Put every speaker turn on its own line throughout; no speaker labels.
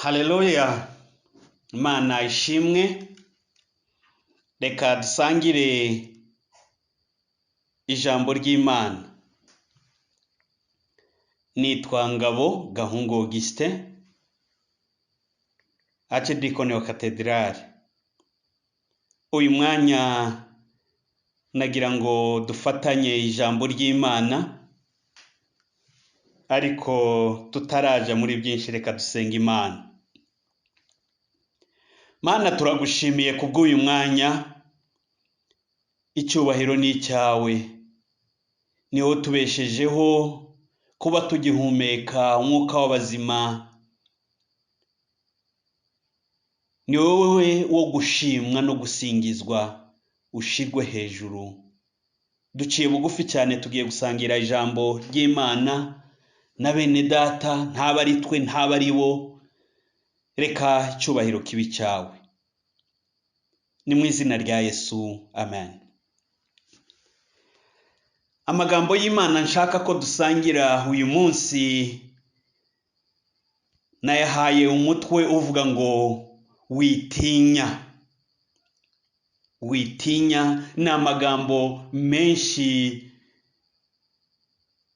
Haleluya, Imana ishimwe. Reka dusangire ijambo ry'Imana. Nitwa Ngabo Gahungu Augustin, Archdeacon wa Cathedrale. Uyu mwanya nagira ngo dufatanye ijambo ry'Imana, ariko tutaraja muri byinshi reka dusenga Imana. Mana, turagushimiye kubw'uyu mwanya, icyubahiro ni icyawe. Ni wowe tubeshejeho kuba tugihumeka umwuka w'abazima. Ni wowe wo gushimwa no gusingizwa, ushirwe hejuru. Duciye bugufi cyane, tugiye gusangira ijambo ry'Imana na bene data, ntaba ari twe ntaba ari bo. Reka icyubahiro kibi cyawe, ni mu izina rya Yesu, amen. Amagambo y'Imana nshaka ko dusangira uyu munsi nayahaye umutwe uvuga ngo witinya. Witinya ni amagambo menshi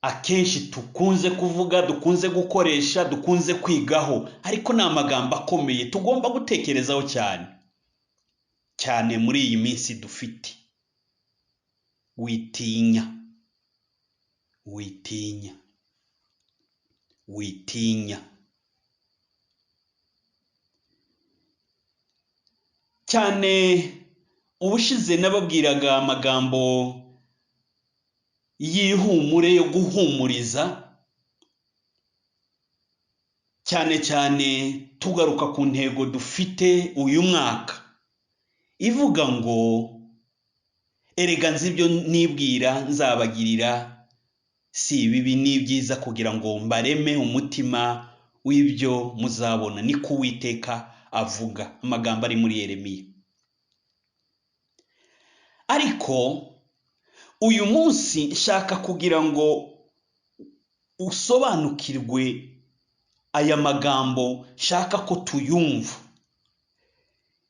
akenshi tukunze kuvuga, dukunze gukoresha, dukunze kwigaho, ariko ni amagambo akomeye tugomba gutekerezaho cyane cyane muri iyi minsi dufite. Witinya, witinya, witinya. Cyane ubushize nababwiraga amagambo y'ihumure yo guhumuriza, cyane cyane tugaruka ku ntego dufite uyu mwaka, ivuga ngo erega nzi ibyo nibwira nzabagirira, si ibibi ni byiza, kugira ngo mbareme umutima w'ibyo muzabona. Niko Uwiteka avuga, amagambo ari muri Yeremiya. Ariko uyu munsi nshaka kugira ngo usobanukirwe aya magambo, nshaka ko tuyumva.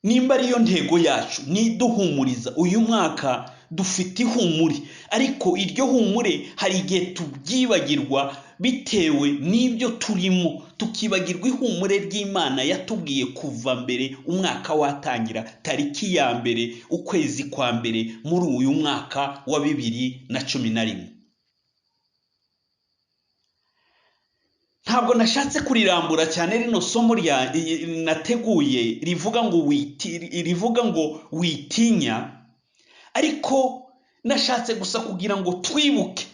Nimba ariyo ntego yacu ni duhumuriza. Uyu mwaka dufite ihumure, ariko iryo humure hari igihe tubyibagirwa bitewe n'ibyo turimo, tukibagirwa ihumure ry'Imana yatubwiye kuva mbere umwaka watangira, tariki ya mbere ukwezi kwa mbere muri uyu mwaka wa 2011. Ntabwo nashatse kurirambura cyane rino somo nateguye rivuga ngo witinya, ariko nashatse gusa kugira ngo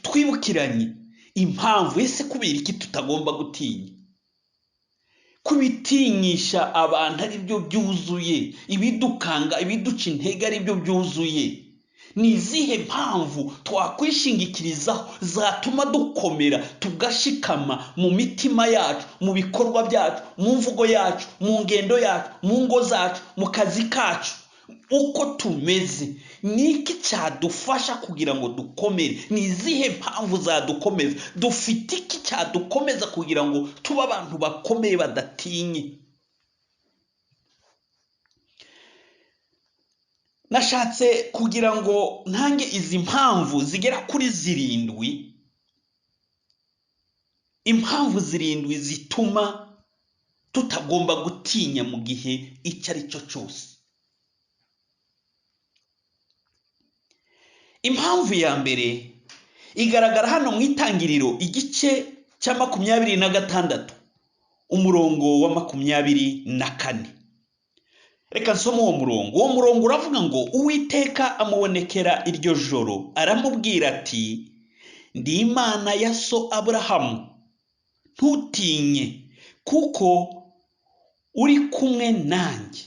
twibukiranye impamvu. Ese kubera iki tutagomba gutinya? Kubitinyisha abantu ari byo byuzuye, ibidukanga, ibiduca intege ari byo byuzuye. Ni izihe mpamvu twakwishingikirizaho zatuma dukomera, tugashikama mu mitima yacu, mu bikorwa byacu, mu mvugo yacu, mu ngendo yacu, mu ngo zacu, mu kazi kacu, uko tumeze? Ni iki cyadufasha kugira ngo dukomere? Ni izihe mpamvu zadukomeza? Dufite iki cyadukomeza kugira ngo tube abantu bakomeye badatinye? Nashatse kugira ngo ntange izi mpamvu zigera kuri 7. Impamvu 7 zituma tutagomba gutinya mu gihe icyo ari cyo cyose. Impamvu ya mbere igaragara hano mu Itangiriro igice cya 26 umurongo wa 24. Reka nsome uwo murongo. Uwo murongo uravuga ngo Uwiteka amubonekera iryo joro, aramubwira ati, ndi Imana ya so Aburahamu, ntutinye, kuko uri kumwe nanjye,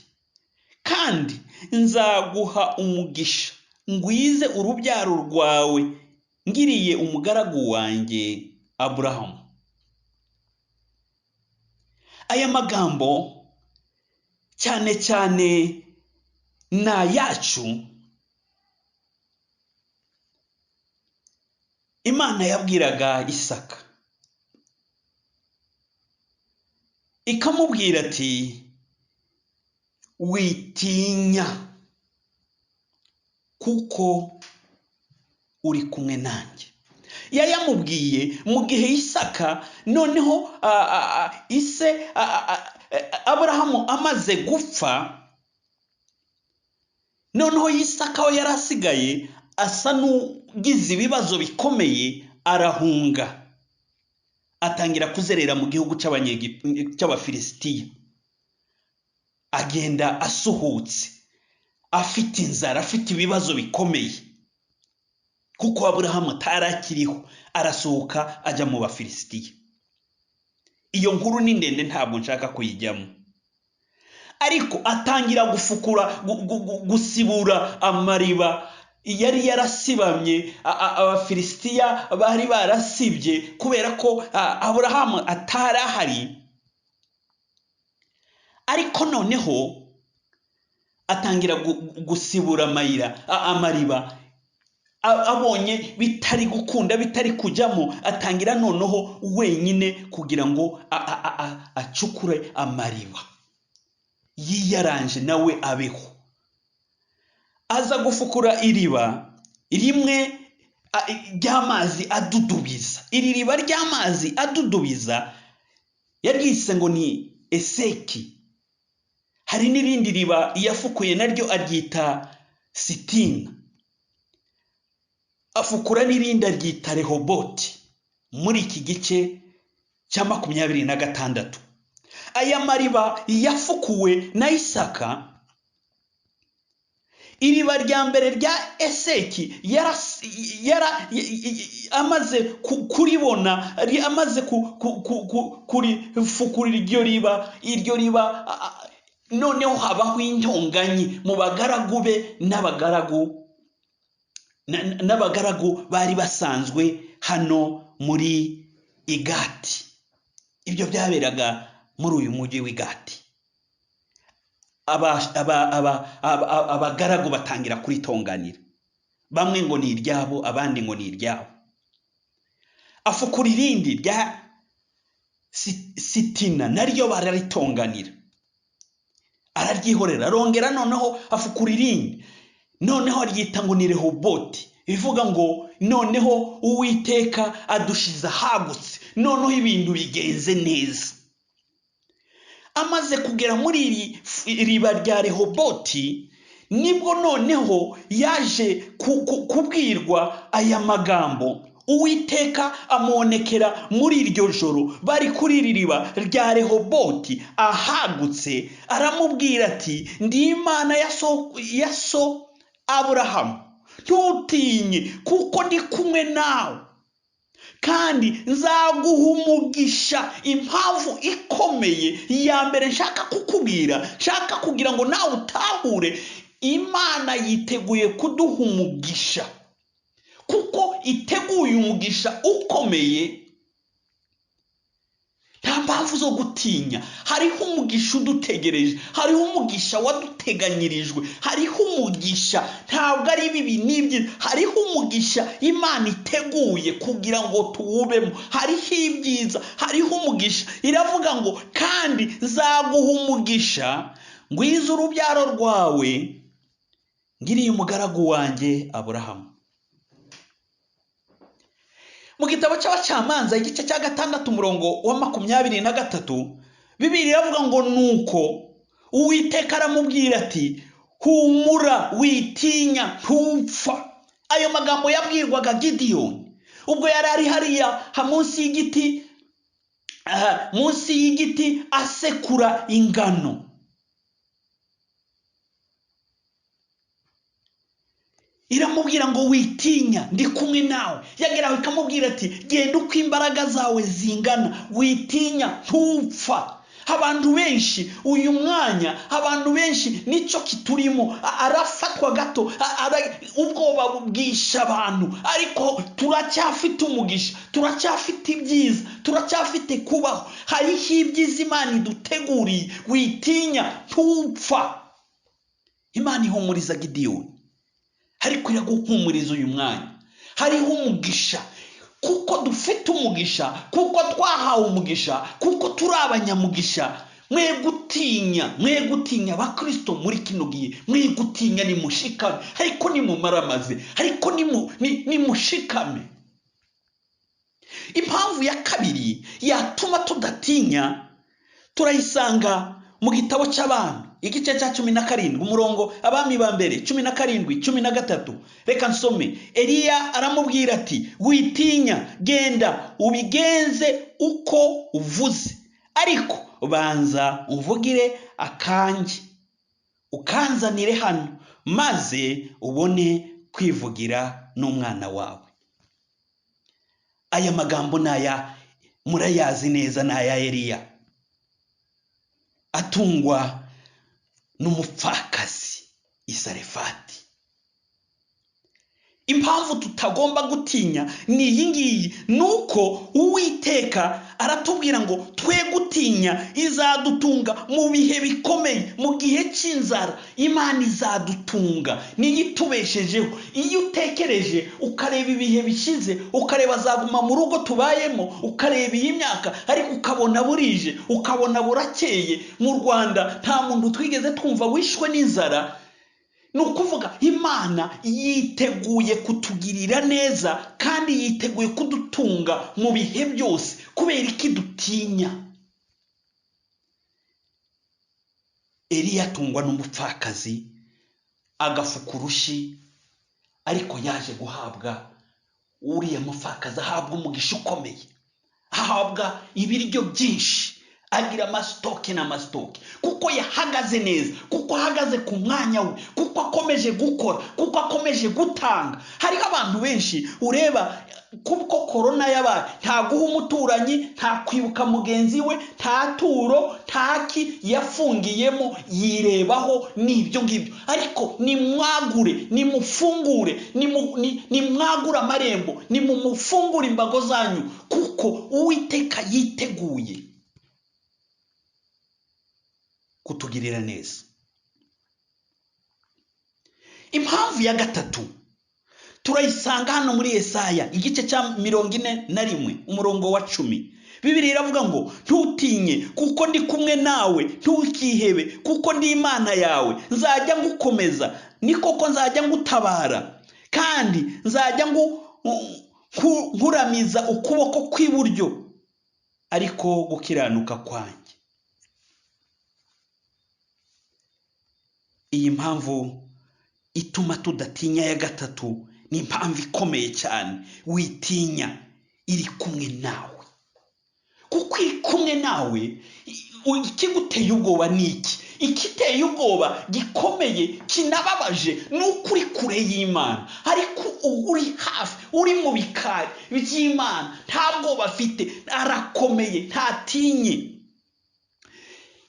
kandi nzaguha umugisha, ngwize urubyaro rwawe, ngiriye umugaragu wanjye Aburahamu. Aya magambo cyane cyane na yacu Imana yabwiraga Isaka. ikamubwira ati witinya kuko uri kumwe nanjye. Yayamubwiye mu gihe Isaka noneho ise Aburahamu amaze gupfa, noneho Isaka we yarasigaye asa n'ugize ibibazo bikomeye, arahunga atangira kuzerera mu gihugu cy'Abafilisitiya, agenda asuhutse afite inzara, afite ibibazo bikomeye kuko Aburahamu atarakiriho, arasohoka ajya mu Bafilisitiya. Iyo nkuru ni ndende ntabwo nshaka kuyijyamo, ariko atangira gusibura amariba yari yarasibamye Abafilisitiya bari barasibye kubera ko Aburahamu atarahari. Ariko noneho atangira gusibura amariba, abonye bitari gukunda, bitari kujyamo, atangira noneho wenyine kugira ngo acukure amariba yiyaranje nawe abeho. Aza gufukura iriba rimwe ry'amazi adudubiza. Iri riba ry'amazi adudubiza yaryise ngo ni Eseki. Hari n'irindi riba yafukuye naryo aryita Sitina. Afukura n'irindi aryita Rehoboti muri iki gice cya 26. Aya mariba yafukuwe na Isaka. Iriba rya mbere rya Eseki amaze kuribona, amaze kurifukurira iryo riba noneho habaho intonganya mu bagaragu be n'abagaragu bari basanzwe hano muri Igati. Ibyo byaberaga muri uyu mujyi w'Igati. Abagaragu batangira kuritonganira, bamwe ngo ni iryabo, abandi ngo ni iryabo. Afukura irindi rya Sitina naryo bararitonganira, araryihorera. Arongera noneho afukura irindi, noneho aryita ngo ni Rehoboti, bivuga ngo noneho Uwiteka adushize ahagutse, noneho ibintu bigenze neza. Amaze kugera muri iri riba rya Rehoboti, nibwo noneho yaje kubwirwa aya magambo. Uwiteka amubonekera muri iryo joro bari kuri iri riba rya Rehoboti ahagutse, aramubwira ati ndi Imana ya so Aburahamu, ntutinye kuko ndi kumwe nawe, kandi nzaguha umugisha. Impamvu ikomeye ya mbere nshaka kukubwira, nshaka kugira ngo nawe utahure, Imana yiteguye kuduha umugisha, kuko iteguye umugisha ukomeye. Nta mpamvu zo gutinya. Hariho umugisha udutegereje, hariho umugisha waduteganyirijwe, hariho umugisha ntabwo ari bibi n'ibyiza, hariho umugisha Imana iteguye kugira ngo tuwubemo, hariho ibyiza, hariho umugisha. Iravuga ngo kandi nzaguha umugisha, ngwize urubyaro rwawe ngiriye umugaragu wanjye Aburahamu. Mu gitabo cy'Abacamanza igice cya 6 umurongo wa 23, Bibiliya iravuga ngo nuko Uwiteka aramubwira ati humura witinya ntupfa. Ayo magambo yabwirwaga Gideyoni ubwo yari ari hariya munsi y'igiti asekura ingano. Iramubwira ngo witinya, ndi kumwe nawe. Yageraho ikamubwira ati genda uko imbaraga zawe zingana, witinya ntupfa. Abantu benshi uyu mwanya, abantu benshi nicyo kiturimo, arafatwa gato, ubwoba bwisha abantu, ariko turacyafite umugisha, turacyafite ibyiza, turacyafite kubaho. Hariho ibyiza Imana iduteguriye, witinya ntupfa. Imana ihumuriza Gideyoni, ariko iraguhumuriza uyu mwanya. Hariho umugisha kuko dufite umugisha, kuko twahawe umugisha, kuko turi abanyamugisha. Mwe gutinya abakristo muri kino gihe, mwe gutinya, nimushikame, ariko nimumaramaze, ariko nimushikame. Impamvu ya kabiri yatuma tudatinya turayisanga mu gitabo cy'Abami igice cya 17 umurongo Abami ba mbere 17 13. Reka nsome. Eliya aramubwira ati, witinya, genda ubigenze uko uvuze, ariko banza umvugire akanjye, ukanzanire hano, maze ubone kwivugira n'umwana wawe. Aya magambo naya murayazi neza, naya Eliya atungwa n'umupfakazi Isarefati. Impamvu tutagomba gutinya ni iyi ngiyi, nuko Uwiteka aratubwira ngo twe gutinya, izadutunga mu bihe bikomeye, mu gihe cy'inzara Imana izadutunga, niyitubeshejeho. Iyo utekereje ukareba ibihe bishize, ukareba zaguma mu rugo tubayemo, ukareba iyi myaka, ariko ukabona burije, ukabona burakeye. Mu Rwanda nta muntu twigeze twumva wishwe n'inzara. Nukuvuga Imana yiteguye kutugirira neza kandi yiteguye kudutunga mu bihe byose, kubera iki dutinya. Eliya atungwa n'umupfakazi, agafuka urushi, ariko yaje guhabwa, uriya mupfakazi ahabwa umugisha ukomeye, ahabwa ibiryo byinshi, agira amasitoke n'amasitoke, kuko yahagaze neza, kuko ahagaze ku mwanya we, kuko akomeje gukora, kuko akomeje gutanga. Hariho abantu benshi ureba kuko korona yabaye, nta guha umuturanyi, nta kwibuka mugenzi we, nta turo, ntaki yafungiyemo, yirebaho n'ibyo ngibyo. Ariko nimwagure, nimufungure, nimwagure amarembo, nimumufungure imbago zanyu, kuko Uwiteka yiteguye kutugirira neza. Impamvu ya gatatu turayisanga hano muri Yesaya igice cya 41 umurongo wa 10. Bibiliya iravuga ngo, ntutinye kuko ndi kumwe nawe, ntukihebe kuko ndi Imana yawe, nzajya ngukomeza, ni koko nzajya ngutabara, kandi nzajya nkuramiza ukuboko kw'iburyo, ariko gukiranuka kwanjye. Iyi mpamvu ituma tudatinya ya gatatu ni impamvu ikomeye cyane. Witinya, iri kumwe nawe. Kuko iri kumwe nawe, ikiguteye ubwoba ni iki? Ikiteye ubwoba gikomeye kinababaje ni uko uri kure y'Imana, ariko uri hafi, uri mu bikari by'Imana, nta bwoba afite, arakomeye, ntatinye.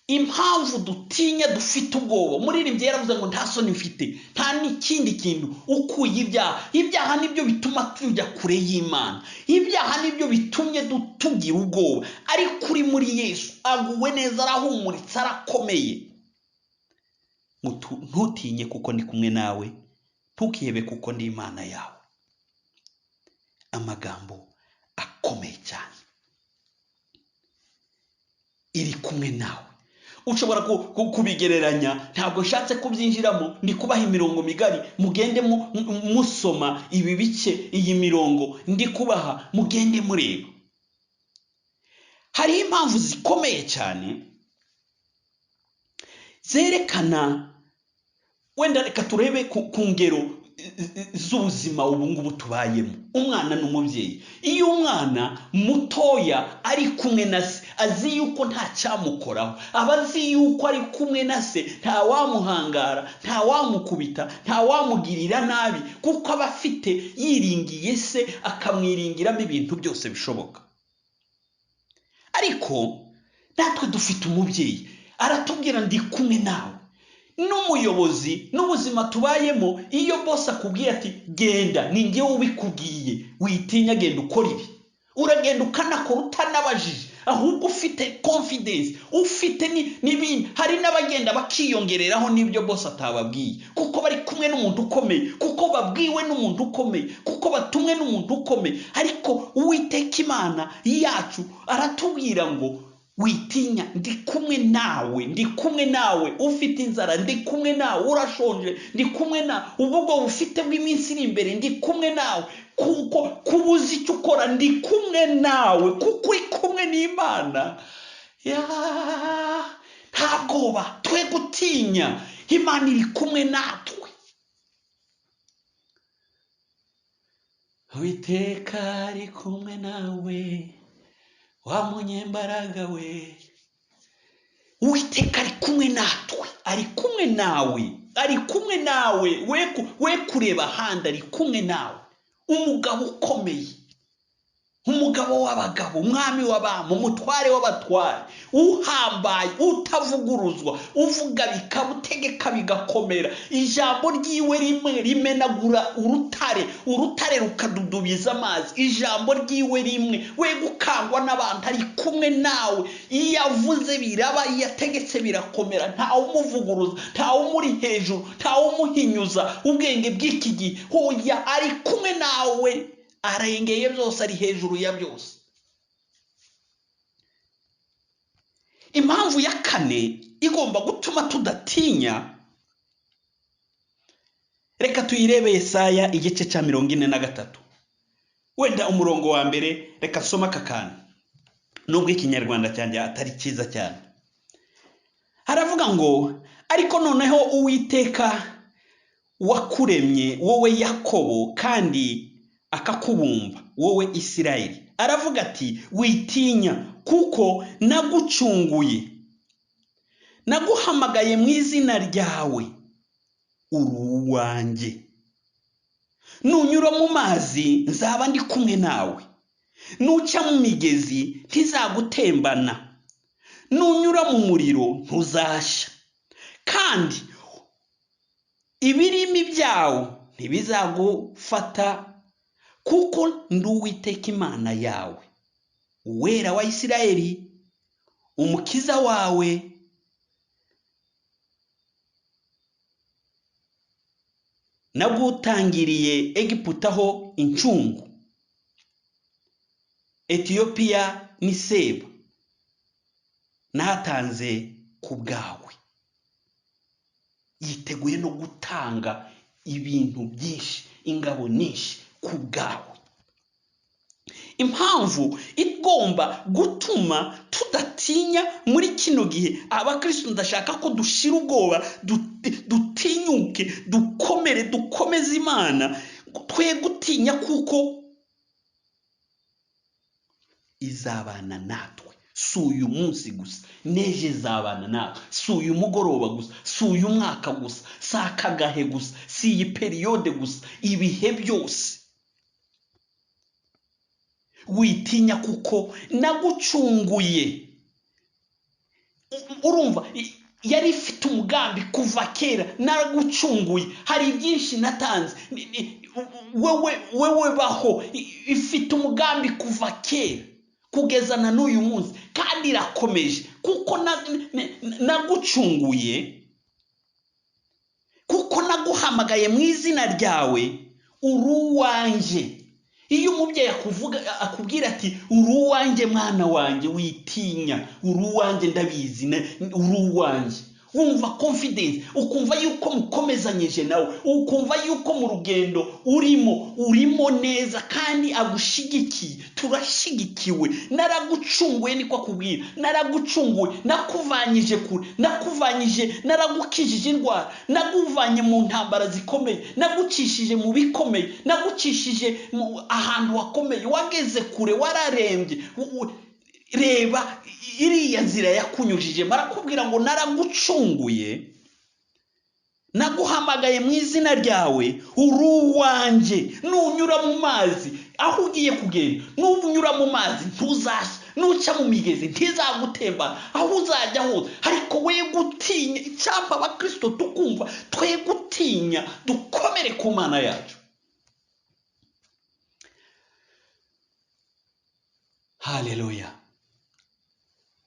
Impamvu dutinya, dufite ubwoba, umuririmbyi yaravuze ngo nta soni mfite, nta n'ikindi kintu ukuye ibyaha. Ibyaha nibyo bituma tujya kure y'Imana, ibyaha nibyo bitumye tugira ubwoba. Ariko uri muri Yesu, aguwe neza, arahumuritse, arakomeye. Ntutinye kuko ndi kumwe nawe, ntukihebe kuko ndi Imana yawe. Amagambo akomeye cyane. Iri kumwe nawe. Ushobora kubigereranya, ntabwo nshatse kubyinjiramo, ndi kubaha imirongo migari, mugende musoma ibi bice, iyi mirongo ndi kubaha, mugende mureba. Hari impamvu zikomeye cyane zerekana, wenda reka turebe ku ngero z'ubuzima ubu ngubu tubayemo. Umwana n'umubyeyi, iyo umwana mutoya ari kumwe na se, azi yuko nta cyamukoraho, aba azi yuko ari kumwe na se, nta wamuhangara, nta wamukubita, nta wamugirira nabi, kuko aba afite, yiringiye se, akamwiringiramo ibintu byose bishoboka. Ariko natwe dufite umubyeyi, aratubwira ndi kumwe nawe. N'umuyobozi n'ubuzima tubayemo, iyo boss akubwiye ati genda, ni njyewe ubikubwiye, witinya, genda ukora ibi, uragenda ukanakora utanabajije, ahubwo ufite confidence, ufite n'ibindi. Hari n'abagenda bakiyongereraho n'ibyo bose atababwiye, kuko bari kumwe n'umuntu ukomeye, kuko babwiwe n'umuntu ukomeye, kuko batumwe n'umuntu ukomeye. Ariko Uwiteka Imana yacu aratubwira ngo witinya, ndi kumwe nawe, ndi kumwe nawe. Ufite inzara, ndi kumwe nawe. Urashonje, ndi kumwe nawe. Ubwo bufite bw'iminsi iri imbere, ndi kumwe nawe. Kuko kubuza icyo ukora, ndi kumwe nawe, kuko uri kumwe n'Imana. Nta bwoba, twe gutinya, Imana iri kumwe natwe. Uwiteka ari kumwe nawe, wa munyembaraga we. Uwiteka ari kumwe natwe, ari kumwe nawe, ari kumwe nawe. We kureba ahandi, ari kumwe nawe. Umugabo ukomeye, umugabo w'abagabo, umwami w'abami, umutware w'abatware, uhambaye, utavuguruzwa, uvuga bikaba, utegeka bigakomera. Ijambo ryiwe rimwe rimenagura urutare rukadudubiza amazi. Ijambo ryiwe rimwe, we gukangwa n'abantu, ari kumwe nawe. Iyo avuze biraba, iyo ategetse birakomera. Ntawe umuvuguruza, ntawe umuri hejuru, ntawe umuhinyuza ubwenge bw'iki gihe. Hoya, ari kumwe nawe, arengeye byose, ari hejuru ya byose. Impamvu ya kane igomba gutuma tudatinya, reka tuyirebe Yesaya igice cya 43. Wenda umurongo wa mbere, reka soma aka kantu, nubwo ikinyarwanda cyanjye atari cyiza cyane. Haravuga ngo, ariko noneho Uwiteka wakuremye, wowe Yakobo, kandi akakubumba, wowe Isirayeli, aravuga ati, witinya, kuko nagucunguye, naguhamagaye mu izina ryawe, uri uwanjye. Nunyura mu mazi, nzaba ndi kumwe nawe. Nuca mu migezi, ntizagutembana. Nunyura mu muriro, ntuzashya, kandi ibirimi byawo ntibizagufata, kuko ndi Uwiteka Imana yawe, Uwera wa Isirayeli, umukiza wawe. Nagutangiriye Egiputa ho incungu, Etiyopiya ni Seba, nahatanze ku bwawe. Yiteguye no gutanga ibintu byinshi, ingabo nyinshi ku bwawe. Impamvu igomba gutuma tudatinya muri kino gihe, abakristo ndashaka ko dushira ubwoba, dutinyuke, dukomeze Imana, twe gutinya, kuko izabana natwe. Si uyu munsi gusa, neje izabana natwe. Si uyu mugoroba gusa, si uyu mwaka gusa, si akagahe gusa, si iyi periyode gusa, ibihe byose. Witinya, kuko nagucunguye. Urumva, yari ifite umugambi kuva kera. Nagucunguye, hari byinshi natanze. Wewe baho, ifite umugambi kuva kera kugeza na n'uyu munsi, kandi irakomeje, kuko nagucunguye, kuko naguhamagaye mu izina ryawe, uri uwanjye. Iyo umubyeyi akubwira ati, uri uwanjye mwana wanjye, witinya, uri uwanjye, ndabizi, uri uwanjye, wumva confidence, ukumva yuko mukomezanyije nawe, ukumva yuko mu rugendo urimo neza, kandi agushigikiye. Turashigikiwe. Naragucunguye, niko akubwira. Naragucunguye, nakuvanyije kure, naragukijije indwara, naguvanye mu ntambara zikomeye, nagucishije mu bikomeye, nagucishije ahantu hakomeye, wageze kure, wararembye. Reba iriya nzira yakunyujije. Barakubwira ngo naragucunguye, naguhamagaye mu izina ryawe, uri uwanjye. Nunyura mu mazi, aho ugiye kugenda, nunyura mu mazi ntuzashya, nuca mu migezi ntizagutemba, aho uzajya hose. Ariko we gutinya. Icyapa abakristo tukumva, twe gutinya, dukomere ku Mana yacu. Haleluya.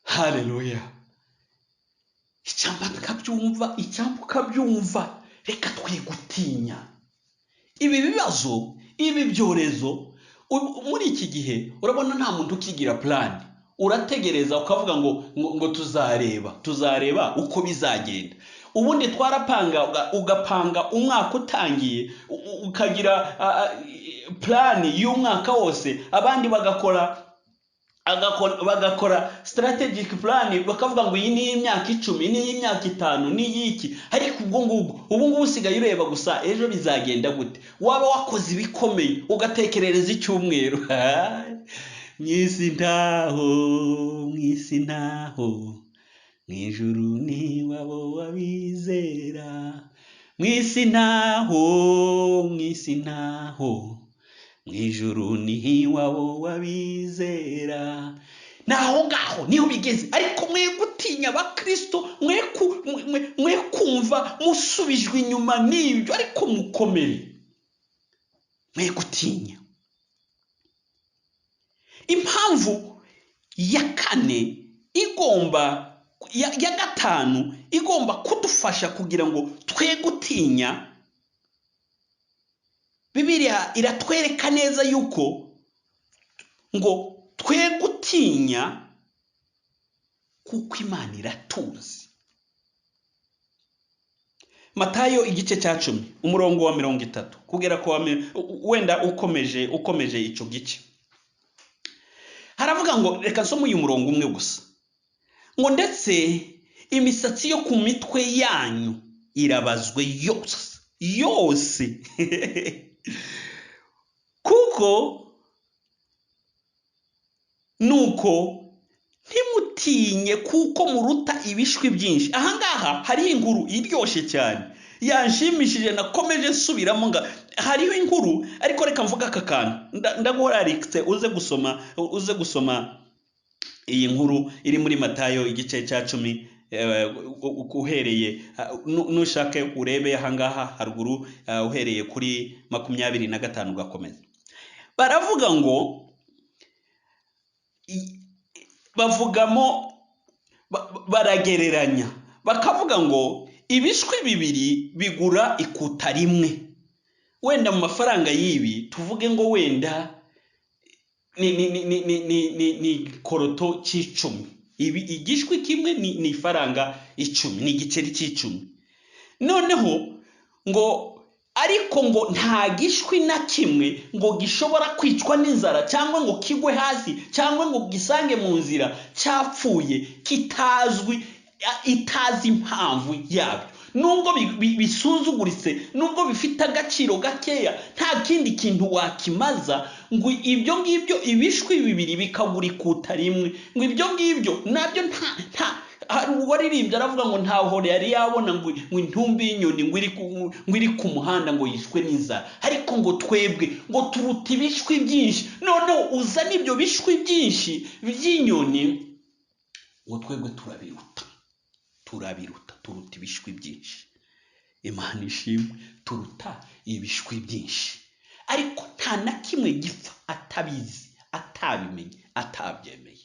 Haleluya. Icyambu kabyumva, reka twigutinya. Ibi bibazo, ibi byorezo, muri iki gihe urabona nta muntu ukigira plan. Urategereza ukavuga ngo tuzareba uko bizagenda. Ubundi twarapanga, ugapanga umwaka utangiye, ukagira plan y'umwaka wose, abandi bagakora strategic plan, bakavuga ngo iyi ni imyaka 10, ni imyaka 5, ni yiki. Ariko ubu usigaye ureba gusa ejo bizagenda gute. Waba wakoze ibikomeye ugatekerereza icyumweru. Mwisi ntaho mwijuru ni wabo wabizera. Mwisi ntaho mwijuru ni wabo wabizera. Naho ngaho niho bigeze. Ariko mwe gutinya abakristo, mwe kumva musubijwe inyuma n'ibyo, ariko mukomere. Mwe gutinya. Impamvu ya kane ya gatanu igomba kudufasha kugira ngo twe gutinya, Bibiliya iratwereka neza yuko ngo twe gutinya kuko Imana iratuzi. Matayo igice cya 10 umurongo wa 30 kugera ko wenda ukomeje ico gice. Haravuga ngo, reka nsome uyu murongo umwe gusa. Ngo ndetse imisatsi yo ku mitwe yanyu irabazwe yose. Kuko nuko ntimutinye kuko muruta ibishwi byinshi. Ahangaha hari inkuru iryoshye cyane yanshimishije, nakomeje nsubiramo. Hariho inkuru, ariko reka mvuga aka kantu. Ndaguhararitse uze gusoma iyi nkuru iri muri Matayo igice cya 10 uhereye nushake urebe ahangaha haruguru, uhereye kuri 25 ugakomeza. Baravuga ngo baragereranya, bakavuga ngo ibishwi 2 bigura ikuta rimwe. Wenda mu mafaranga y'ibi tuvuge ngo wenda ni koroto c'10. Ibi igishwi kimwe ni faranga 10, ni igiceri c'10. Noneho ngo ariko ngo nta gishwi na kimwe ngo gishobora kwicwa n'inzara, cyangwa ngo kigwe hasi, cyangwa ngo gisange mu nzira cyapfuye itazi impamvu yabyo. Nubwo bisuzuguritse, nubwo bifite agaciro gakeya, nta kindi kintu wakimaza ngo ibyo ngibyo ibishwi 2 bikagura ikuta rimwe. Ngo ibyo ngibyo nabyo nta hari uwaririmbye aravuga ngo ntaho yari yabona ngo intumbi y'inyoni ngo iri ku muhanda ngo yishwe n'inzara. Ariko ngo twebwe ngo turuta ibishwi byinshi. Noneho uzana ibyo bishwi byinshi by'inyoni, ngo twebwe turuta ibishwi byinshi. Imana ishimwe, turuta ibishwi byinshi. Ariko nta na kimwe gipfa atabizi, atabimenye, atabyemeye.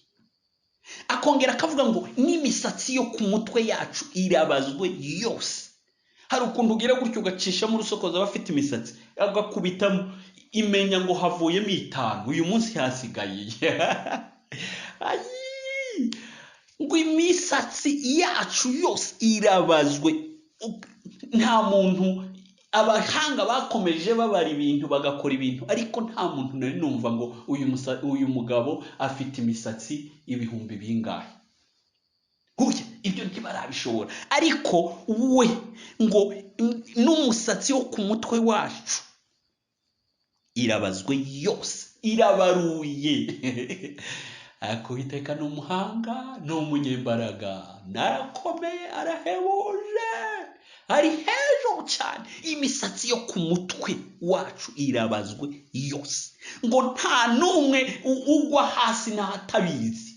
Akongera akavuga ngo n'imisatsi yo ku mutwe yacu irabazwe yose. Hari ukuntu ugira gutyo ugacisha mu rusokoza bafite imisatsi, agakubitamo, imenya ngo havuyemo 5, uyu munsi hasigaye. Ngo imisatsi yacu yose irabazwe. Nta muntu, abahanga bakomeje babara ibintu bagakora ibintu, ariko nta muntu nari numva ngo uyu mugabo afite imisatsi 1000 bingahe. Huye ibyo ntibarabishobora. Ariko we ngo n'umusatsi wo ku mutwe wacu irabazwe yose, irabaruye. Akubiteka n'umuhanga n'umunyembaraga, narakomeye, arahebuje, ari hejuru cyane. Imisatsi yo ku mutwe wacu irabazwe yose, ngo nta numwe ugwa hasi n'atabizi.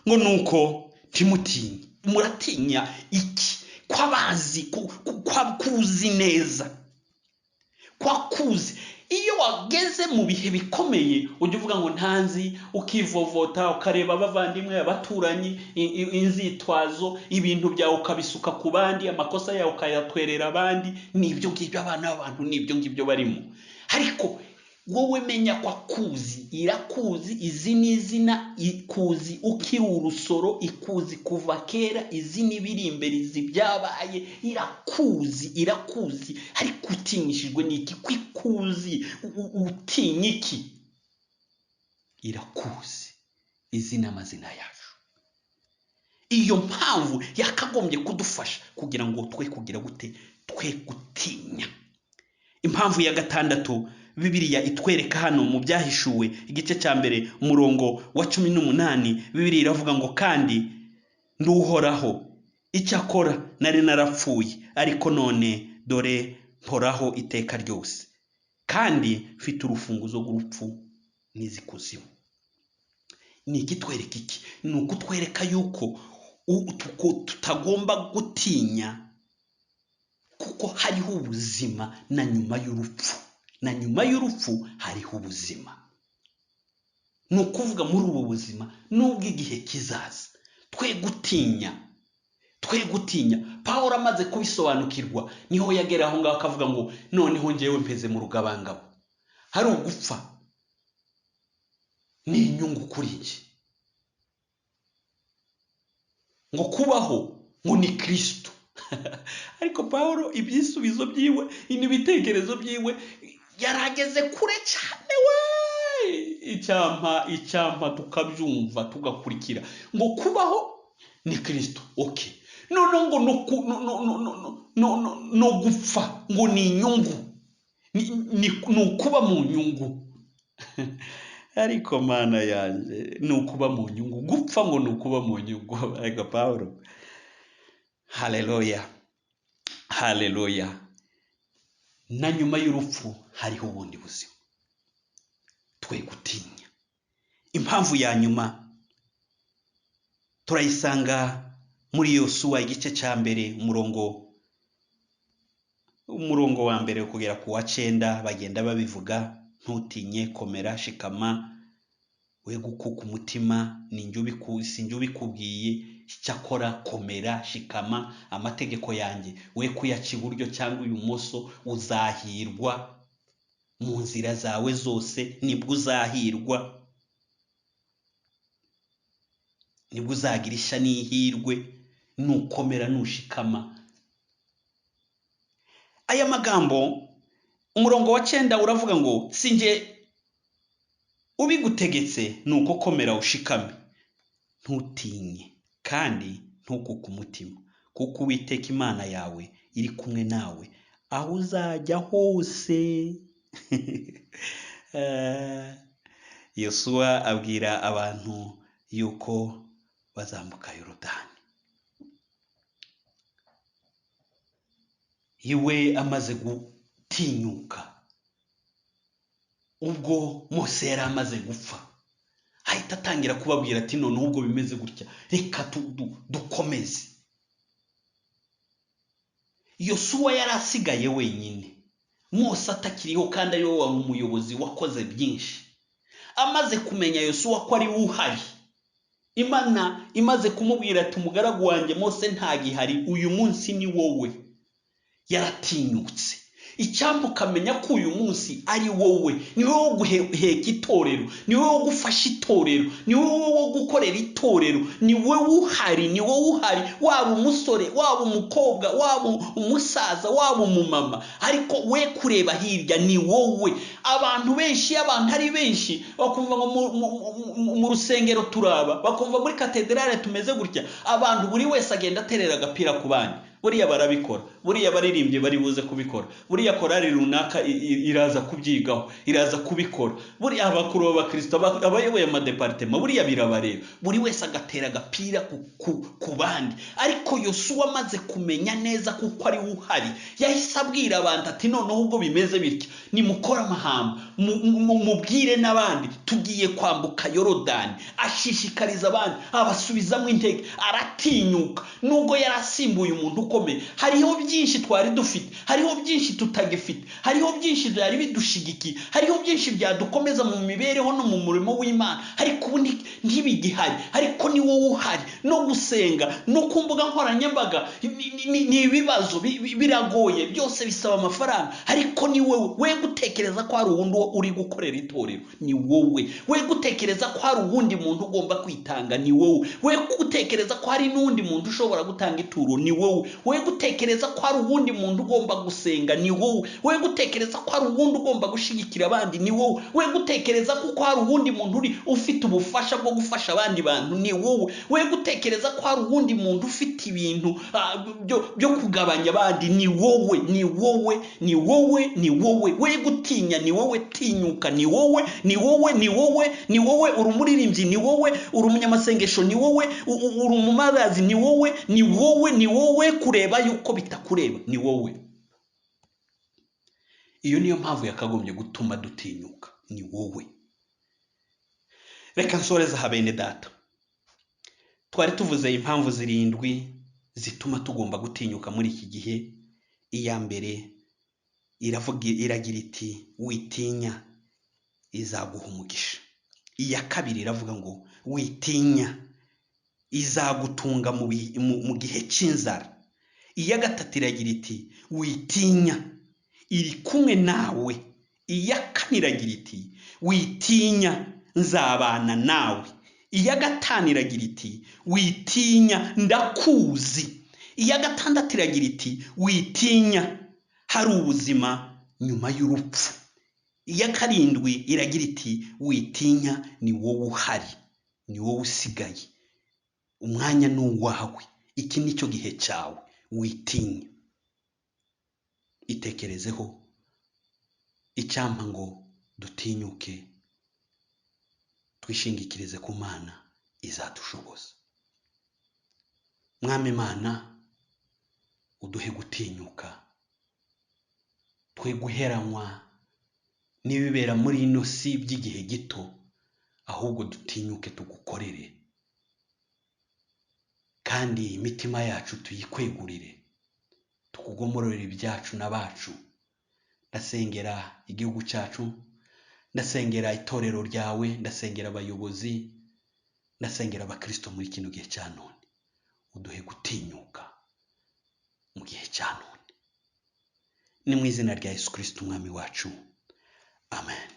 Ngo nuko ntimutinye. Muratinya iki? Kwabazi, kuzi neza, kwakuzi iyo wageze mu bihe bikomeye ujya uvuga ngo ntanzi, ukivovota ukareba abavandimwe, abaturanyi, inzitwazo, ibintu byawe ukabisuka ku bandi, amakosa yawe ukayatwerera abandi. Nibyo ngibyo abana b'abantu, nibyo ngibyo barimo. Ariko wowe menya ko akuzi, irakuzi, izi ni izina, ikuzi ukiri urusoro, ikuzi kuva kera, izi n'ibiri imbere, izi byabaye, irakuzi. Ariko utinyishijwe n'iki? Kwikuzi utinya iki? Irakuzi, izi n'amazina yacu. Iyo mpamvu yakagombye kudufasha kugira ngo twe kugira gute? Twe gutinya. Impamvu ya gatandatu Bibiliya itwereka hano mu Byahishuwe igice cya mbere umurongo wa 18, Bibiliya iravuga ngo kandi nduhoraho, icyakora nari narapfuye, ariko none dore mporaho iteka ryose, kandi mfite urufunguzo rw'urupfu n'izikuzimu. Ni ikitwereka iki? Ni ukutwereka yuko tutagomba gutinya, kuko hariho ubuzima na nyuma y'urupfu. Na nyuma y'urupfu hariho ubuzima. Ni ukuvuga muri ubu buzima nubwo igihe kizaza, twe gutinya. Pawulo amaze kubisobanukirwa niho yagera aho ngaho akavuga ngo noneho njyewe mpeze mu rugabangabo. Hari ugupfa ni inyungu kuri njye, ngo kubaho ngo ni Kristo. Ariko Pawulo ibyisubizo byiwe n'ibitekerezo byiwe yarageze kure cyane we. Icyampa tukabyumva tugakurikira ngo kubaho ni Kristo. Okay. None ngo no gupfa ngo ni inyungu. Ni ukuba mu nyungu. Ariko mana yanjye, ni ukuba mu nyungu. Gupfa ngo ni ukuba mu nyungu. Ariko Pawulo, haleluya. Na nyuma y'urupfu hariho ubundi buzima. Twe gutinya. Impamvu ya nyuma turayisanga muri Yosuwa igice cya mbere umurongo wa mbere kugera ku wa 9. Bagenda babivuga: ntutinye, komera, shikama, we gukuka umutima, sinjye ubikubwiye, cyakora komera, shikama, amategeko yanjye we kuyaca iburyo cyangwa ibumoso, uzahirwa mu nzira zawe zose, nibwo uzahirwa, nibwo uzagirisha n'ihirwe, nukomera nushikama. Aya magambo umurongo wa 9 uravuga ngo sinjye ubigutegetse, nuko komera ushikame, ntutinye kandi ntukuke umutima, kuko Uwiteka Imana yawe iri kumwe nawe aho uzajya hose. Yosuwa abwira abantu yuko bazambuka Yorodani. Iwe amaze gutinyuka, ubwo Mose yari amaze gupfa, ahita atangira kubabwira ati none ubwo bimeze gutya, reka dukomeze. Yosuwa yari asigaye wenyine, Mose atakiriho, kandi ari we wari umuyobozi wakoze byinshi. Amaze kumenya Yosuwa ko ari uhari, Imana imaze kumubwira ati umugaragu wanjye Mose ntagihari, uyu munsi ni wowe, yaratinyutse. Icyambu kamenya ko uyu munsi ari wowe, ni wowe wo guheka itorero, ni wowe wo gufasha itorero, ni wowe wo gukorera itorero, ni wowe uhari, waba umusore, waba umukobwa, waba umusaza, waba umumama. Ariko we kureba hirya ni wowe. Abantu benshi, abantu ari benshi bakumva ngo mu rusengero turaba, bakumva muri katedrale tumeze gutya, abantu buri wese agenda aterera agapira ku bandi. Buriya barabikora, buriya baririmbye bari buze kubikora, buriya korari runaka iraza kubyigaho, iraza kubikora, buriya abakuru b'Abakristo, abayoboye amadepartema, buriya birabareba, buri wese agatera agapira ku bandi. Ariko Yosuwa amaze kumenya neza kuko ari uhari, yahise abwira abantu ati noneho ubwo bimeze bityo, nimukora amahamba, mubwire n'abandi tugiye kwambuka Yorodani. Ashishikariza abandi, abasubizamo intege, aratinyuka. Nubwo yarasimbuye umuntu dukomeye. Hariho byinshi twari dufite, hariho byinshi tutagifite, hariho byinshi byari bidushigikiye, hariho byinshi byadukomeza mu mibereho no mu murimo w'Imana, ariko ubu ntibigihari. Ariko ni wowe uhari. No gusenga no ku mbuga nkoranyambaga ni ibibazo biragoye, byose bisaba amafaranga, ariko ni wowe. We gutekereza ko hari uwundi uri gukorera itorero, ni wowe. We gutekereza ko hari uwundi muntu ugomba kwitanga, ni wowe. We gutekereza ko hari n'undi muntu ushobora gutanga ituro, ni wowe. We gutekereza ko hari uwundi muntu ugomba gusenga, ni wowe. We gutekereza ko hari uwundi ugomba gushigikira abandi, ni wowe. We gutekereza ko hari uwundi muntu ufite ubufasha bwo gufasha abandi bantu, ni wowe. We gutekereza ko hari uwundi muntu ufite ibintu byo kugabanya abandi, ni wowe. Ni wowe, ni wowe, ni wowe. We gutinya, ni wowe. Tinyuka, ni wowe. Ni wowe, ni wowe, ni wowe. Uri umuririmbyi, ni wowe. Uri umunyamasengesho, ni wowe. Uri umumarazi, ni wowe. Ni wowe, ni wowe. Kureba yuko bitakureba, ni wowe. Iyo niyo mpamvu yakagombye gutuma dutinyuka, ni wowe. Reka nsoreza habene data. Twari tuvuze impamvu 7 zituma tugomba gutinyuka muri iki gihe. Iya mbere iragira iti witinya, izaguha umugisha. Iya kabiri iravuga ngo witinya, izagutunga mu gihe cy'inzara. Iya gatatu iragira iti witinya, iri kumwe nawe. Iya kane iragira iti witinya, nzabana nawe. Iya gatanu iragira iti witinya, ndakuzi. Iya gatandatu iragira iti witinya, hari ubuzima nyuma y'urupfu. Iya karindwi iragira iti witinya, ni wowe uhari, ni wowe usigaye. Umwanya ni uwawe, iki nicyo gihe cyawe. Witinya. Itekerezeho icyampa ngo dutinyuke, twishingikirize ku Mana izadushoboza. Mwami Mana, uduhe gutinyuka, twe guheranywa n'ibibera muri ino si by'igihe gito, ahubwo dutinyuke tugukorere, kandi imitima yacu tuyikwegurire, tukugomororera ibyacu n'abacu. Ndasengera igihugu cyacu, ndasengera itorero ryawe, ndasengera abayobozi, ndasengera abakristo muri kino gihe cya none. Uduhe gutinyuka mu gihe cya none, ni mu izina rya Yesu Kristo umwami wacu, amen.